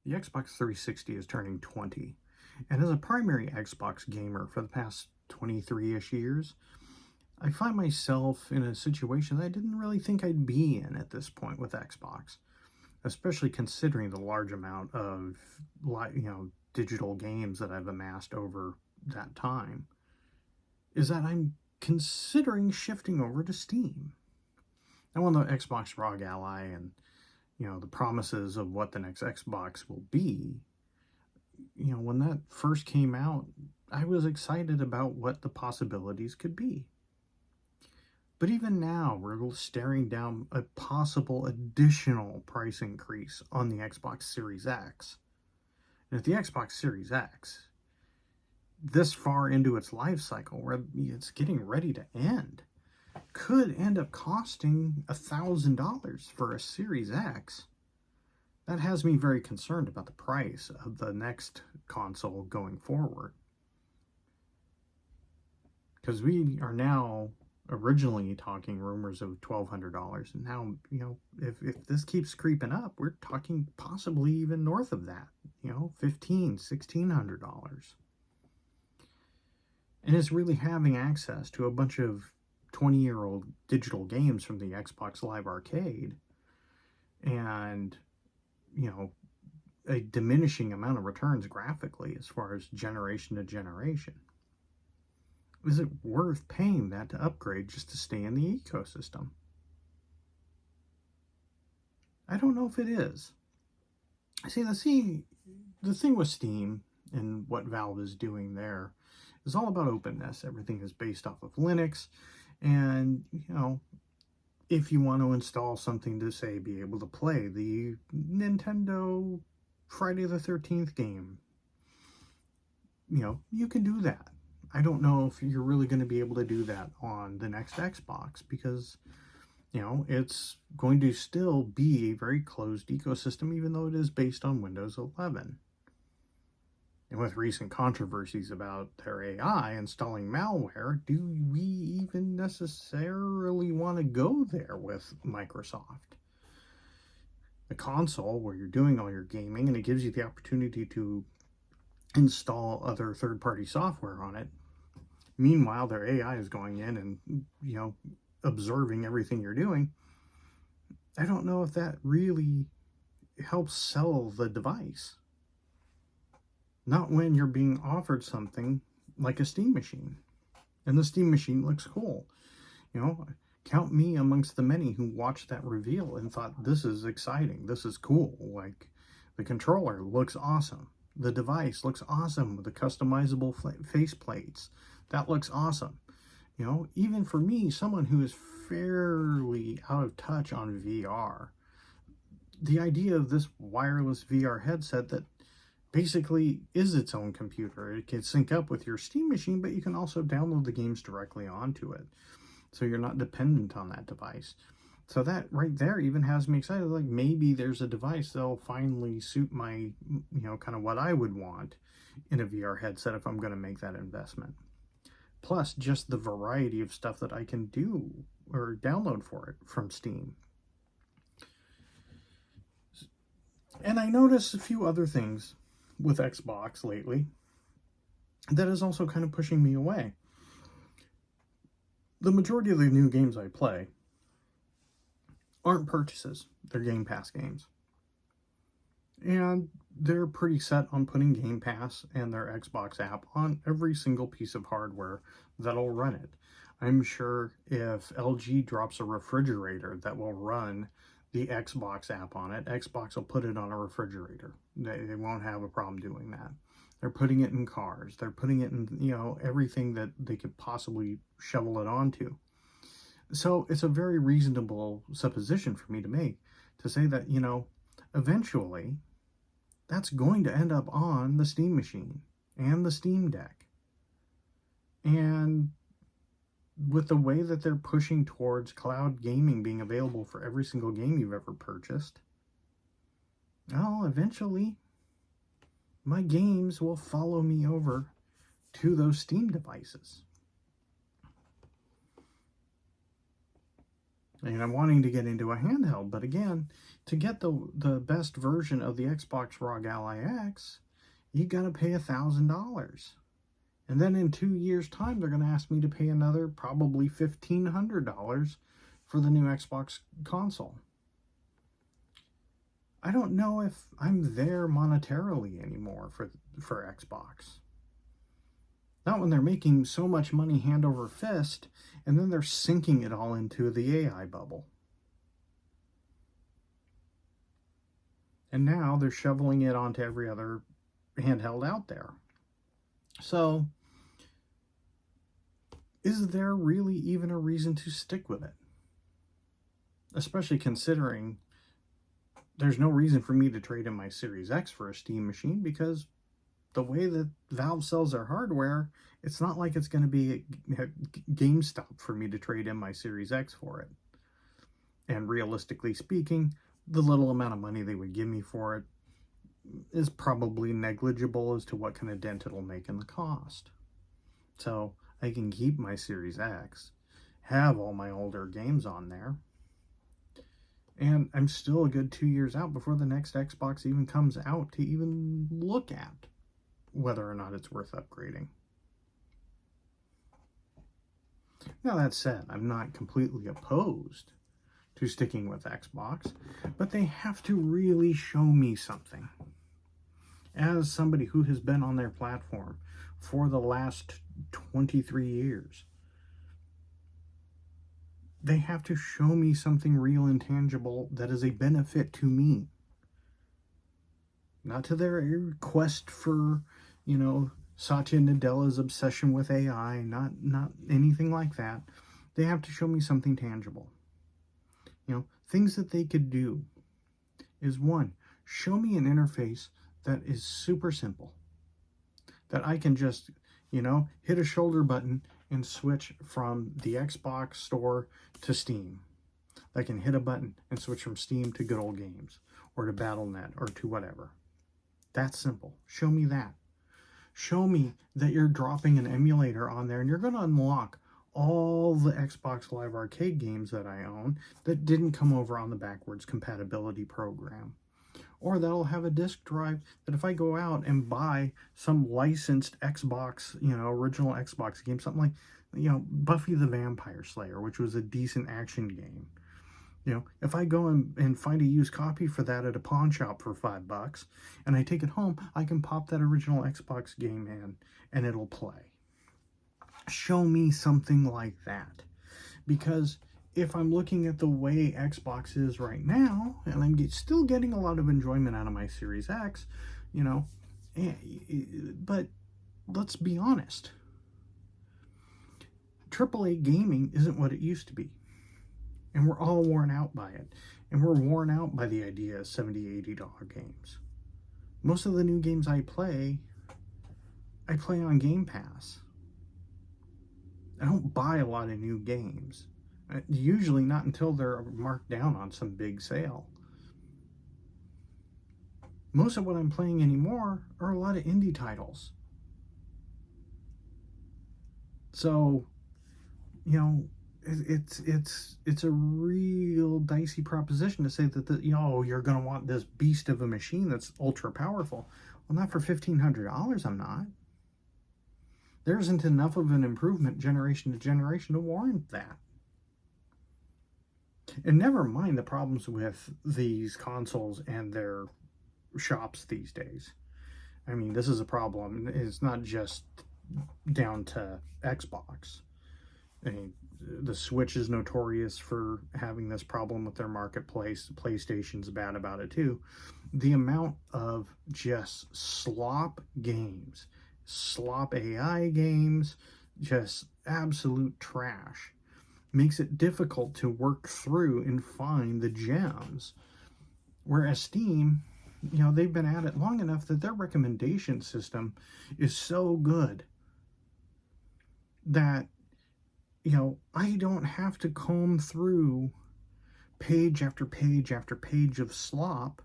The Xbox 360 is turning 20, and as a primary Xbox gamer for the past 23-ish years, I find myself in a situation that I didn't really think I'd be in at this point with Xbox, especially considering the large amount of digital games that I've amassed over that time, is that I'm considering shifting over to Steam. I'm on the Xbox ROG Ally, and the promises of what the next Xbox will be, when that first came out, I was excited about what the possibilities could be. But even now, we're staring down a possible additional price increase on the Xbox Series X. And if the Xbox Series X, this far into its life cycle, where it's getting ready to end, could end up costing $1,000 for a Series X, that has me very concerned about the price of the next console going forward. Because we are now originally talking rumors of $1,200, and now, if this keeps creeping up, we're talking possibly even north of that, $1,500, $1,600. And it's really having access to a bunch of 20-year-old digital games from the Xbox Live Arcade, and a diminishing amount of returns graphically as far as generation to generation. Is it worth paying that to upgrade just to stay in the ecosystem? I don't know if it is. See, the thing with Steam and what Valve is doing there is all about openness. Everything is based off of Linux, and if you want to install something to, say, be able to play the Nintendo Friday the 13th game, you can do that. I don't know if you're really going to be able to do that on the next Xbox, because it's going to still be a very closed ecosystem, even though it is based on Windows 11. And with recent controversies about their AI installing malware, do we even necessarily want to go there with Microsoft? The console, where you're doing all your gaming, and it gives you the opportunity to install other third-party software on it. Meanwhile, their AI is going in and, observing everything you're doing. I don't know if that really helps sell the device. Not when you're being offered something like a Steam machine. And the Steam machine looks cool. Count me amongst the many who watched that reveal and thought, this is exciting, this is cool. Like, the controller looks awesome. The device looks awesome with the customizable face plates. That looks awesome. Even for me, someone who is fairly out of touch on VR, the idea of this wireless VR headset that basically is its own computer. It can sync up with your Steam machine, but you can also download the games directly onto it, so you're not dependent on that device. So that right there even has me excited. Like, maybe there's a device that'll finally suit my, kind of what I would want in a VR headset if I'm going to make that investment. Plus, just the variety of stuff that I can do or download for it from Steam. And I noticed a few other things with Xbox lately that is also kind of pushing me away. The majority of the new games I play aren't purchases. They're Game Pass games. And they're pretty set on putting Game Pass and their Xbox app on every single piece of hardware that'll run it. I'm sure if LG drops a refrigerator that will run the Xbox app on it, Xbox will put it on a refrigerator. They won't have a problem doing that. They're putting it in cars. They're putting it in, everything that they could possibly shovel it onto. So it's a very reasonable supposition for me to make, to say that, eventually that's going to end up on the Steam machine and the Steam Deck. And with the way that they're pushing towards cloud gaming being available for every single game you've ever purchased, well, eventually my games will follow me over to those Steam devices. And I'm wanting to get into a handheld, but again, to get the best version of the Xbox ROG Ally X, you got to pay $1,000. And then in 2 years' time, they're going to ask me to pay another probably $1,500 for the new Xbox console. I don't know if I'm there monetarily anymore for Xbox. Not when they're making so much money hand over fist, and then they're sinking it all into the AI bubble. And now they're shoveling it onto every other handheld out there. So, is there really even a reason to stick with it? Especially considering there's no reason for me to trade in my Series X for a Steam machine, because the way that Valve sells their hardware, it's not like it's going to be a GameStop for me to trade in my Series X for it. And realistically speaking, the little amount of money they would give me for it is probably negligible as to what kind of dent it'll make in the cost. So I can keep my Series X, have all my older games on there, and I'm still a good 2 years out before the next Xbox even comes out to even look at whether or not it's worth upgrading. Now, that said, I'm not completely opposed to sticking with Xbox, but they have to really show me something. As somebody who has been on their platform for the last 23 years, they have to show me something real and tangible that is a benefit to me. Not to their quest for, Satya Nadella's obsession with AI, not anything like that. They have to show me something tangible. Things that they could do is, one, show me an interface that is super simple, that I can just, hit a shoulder button and switch from the Xbox store to Steam. I can hit a button and switch from Steam to Good Old Games, or to Battle.net, or to whatever. That's simple. Show me that. Show me that you're dropping an emulator on there and you're going to unlock all the Xbox Live Arcade games that I own that didn't come over on the backwards compatibility program. Or that'll have a disk drive that if I go out and buy some licensed Xbox, original Xbox game, something like, Buffy the Vampire Slayer, which was a decent action game. If I go and find a used copy for that at a pawn shop for $5 and I take it home, I can pop that original Xbox game in and it'll play. Show me something like that. Because if I'm looking at the way Xbox is right now, and I'm still getting a lot of enjoyment out of my Series X, but let's be honest. AAA gaming isn't what it used to be. And we're all worn out by it. And we're worn out by the idea of $70, $80 games. Most of the new games I play on Game Pass. I don't buy a lot of new games. Usually not until they're marked down on some big sale. Most of what I'm playing anymore are a lot of indie titles. So, it's a real dicey proposition to say that you're going to want this beast of a machine that's ultra powerful. Well, not for $1,500. I'm not. There isn't enough of an improvement generation to generation to warrant that. And never mind the problems with these consoles and their shops these days. I mean, this is a problem. It's not just down to Xbox. I mean, the Switch is notorious for having this problem with their marketplace. PlayStation's bad about it too. The amount of just slop games, slop AI games, just absolute trash, makes it difficult to work through and find the gems. Whereas Steam, they've been at it long enough that their recommendation system is so good that I don't have to comb through page after page after page of slop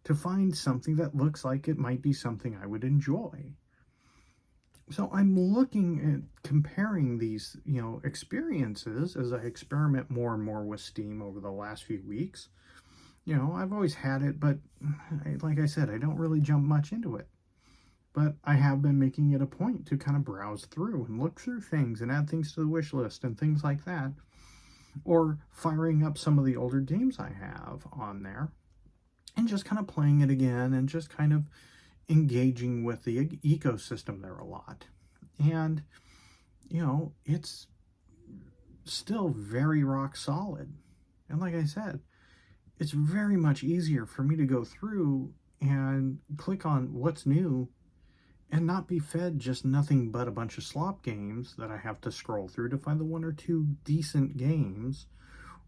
to find something that looks like it might be something I would enjoy. So I'm looking at comparing these, experiences as I experiment more and more with Steam over the last few weeks. I've always had it, but like I said, I don't really jump much into it. But I have been making it a point to kind of browse through and look through things and add things to the wish list and things like that. Or firing up some of the older games I have on there and just kind of playing it again and just kind of engaging with the ecosystem there a lot. And, it's still very rock solid. And like I said, it's very much easier for me to go through and click on what's new and not be fed just nothing but a bunch of slop games that I have to scroll through to find the one or two decent games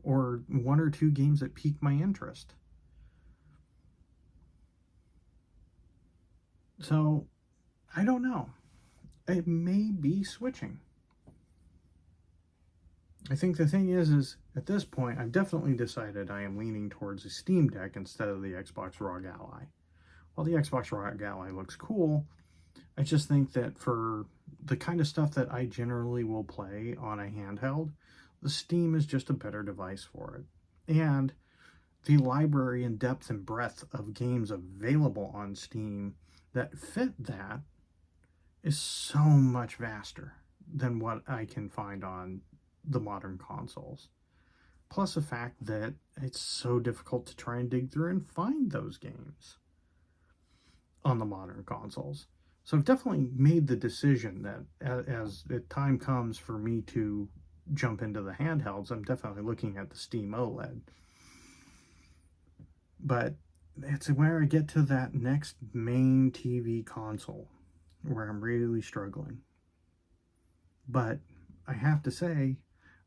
or one or two games that pique my interest. So, I don't know. It may be switching. I think the thing is at this point, I've definitely decided I am leaning towards a Steam Deck instead of the Xbox ROG Ally. While the Xbox ROG Ally looks cool, I just think that for the kind of stuff that I generally will play on a handheld, the Steam is just a better device for it. And the library and depth and breadth of games available on Steam that fit that is so much vaster than what I can find on the modern consoles. Plus the fact that it's so difficult to try and dig through and find those games on the modern consoles. So I've definitely made the decision that as the time comes for me to jump into the handhelds, I'm definitely looking at the Steam OLED. But it's where I get to that next main TV console where I'm really struggling. But I have to say,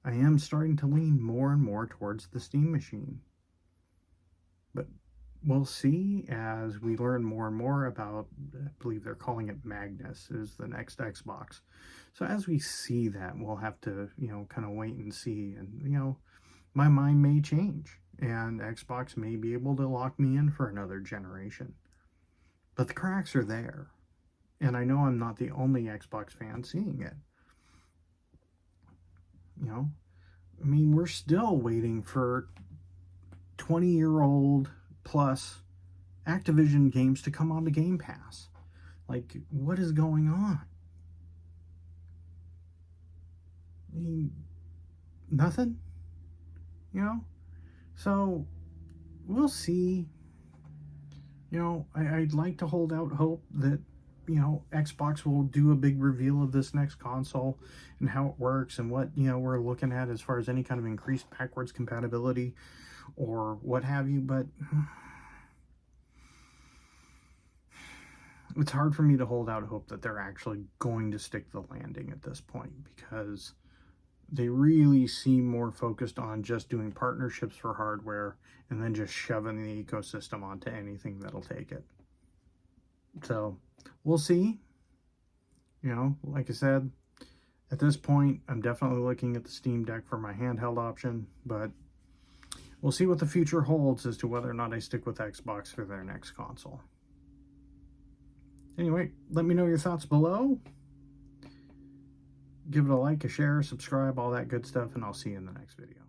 I am starting to lean more and more towards the Steam machine. But we'll see as we learn more and more about, I believe they're calling it Magnus, is the next Xbox. So as we see that, we'll have to, kind of wait and see. And, my mind may change and Xbox may be able to lock me in for another generation. But the cracks are there. And I know I'm not the only Xbox fan seeing it. We're still waiting for 20-year-old plus Activision games to come on to Game Pass. Like, what is going on? Nothing? So, we'll see. I'd like to hold out hope that, Xbox will do a big reveal of this next console and how it works and what, we're looking at as far as any kind of increased backwards compatibility or what have you. But it's hard for me to hold out hope that they're actually going to stick the landing at this point, because they really seem more focused on just doing partnerships for hardware and then just shoving the ecosystem onto anything that'll take it. So we'll see. Like I said, at this point, I'm definitely looking at the Steam Deck for my handheld option, but we'll see what the future holds as to whether or not I stick with Xbox for their next console. Anyway, let me know your thoughts below. Give it a like, a share, subscribe, all that good stuff, and I'll see you in the next video.